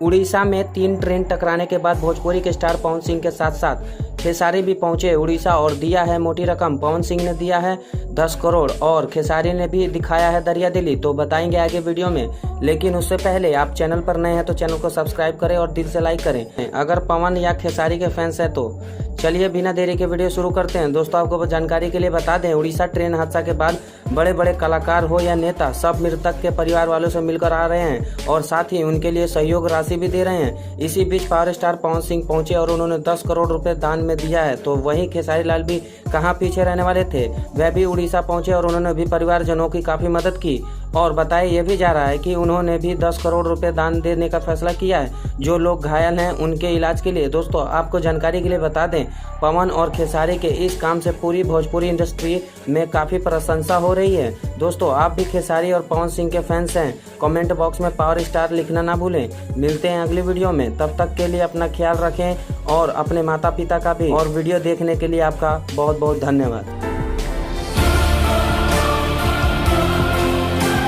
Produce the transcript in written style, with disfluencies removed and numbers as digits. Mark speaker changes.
Speaker 1: उड़ीसा में 3 ट्रेन टकराने के बाद भोजपुरी के स्टार पवन सिंह के साथ साथ खेसारी भी पहुंचे उड़ीसा और दिया है मोटी रकम। पवन सिंह ने दिया है 10 करोड़ और खेसारी ने भी दिखाया है दरियादिली, तो बताएंगे आगे वीडियो में। लेकिन उससे पहले आप चैनल पर नए हैं तो चैनल को सब्सक्राइब करें और दिल से लाइक करें अगर पवन या खेसारी के फैंस हैं तो। चलिए बिना देरी के वीडियो शुरू करते हैं। दोस्तों आपको जानकारी के लिए बता दें, उड़ीसा ट्रेन हादसा के बाद बड़े बड़े कलाकार हो या नेता सब मृतक के परिवार वालों से मिलकर आ रहे हैं और साथ ही उनके लिए सहयोग राशि भी दे रहे हैं। इसी बीच पावर स्टार पवन सिंह पहुंचे और उन्होंने 10 करोड़ रुपए दान में दिया है। तो वहीं खेसारी लाल भी कहां पीछे रहने वाले थे, वह भी उड़ीसा पहुंचे और उन्होंने भी परिवारजनों की काफी मदद की और बताया ये भी जा रहा है कि उन्होंने भी 10 करोड़ रुपए दान देने का फैसला किया है जो लोग घायल हैं उनके इलाज के लिए। दोस्तों आपको जानकारी के लिए बता दें, पवन और खेसारी के इस काम से पूरी भोजपुरी इंडस्ट्री में काफी प्रशंसा हो रही है। दोस्तों आप भी खेसारी और पवन सिंह के फैंस हैं, कमेंट बॉक्स में पावर स्टार लिखना ना भूलें। मिलते हैं अगली वीडियो में, तब तक के लिए अपना ख्याल रखें और अपने माता पिता का भी। और वीडियो देखने के लिए आपका बहुत बहुत धन्यवाद।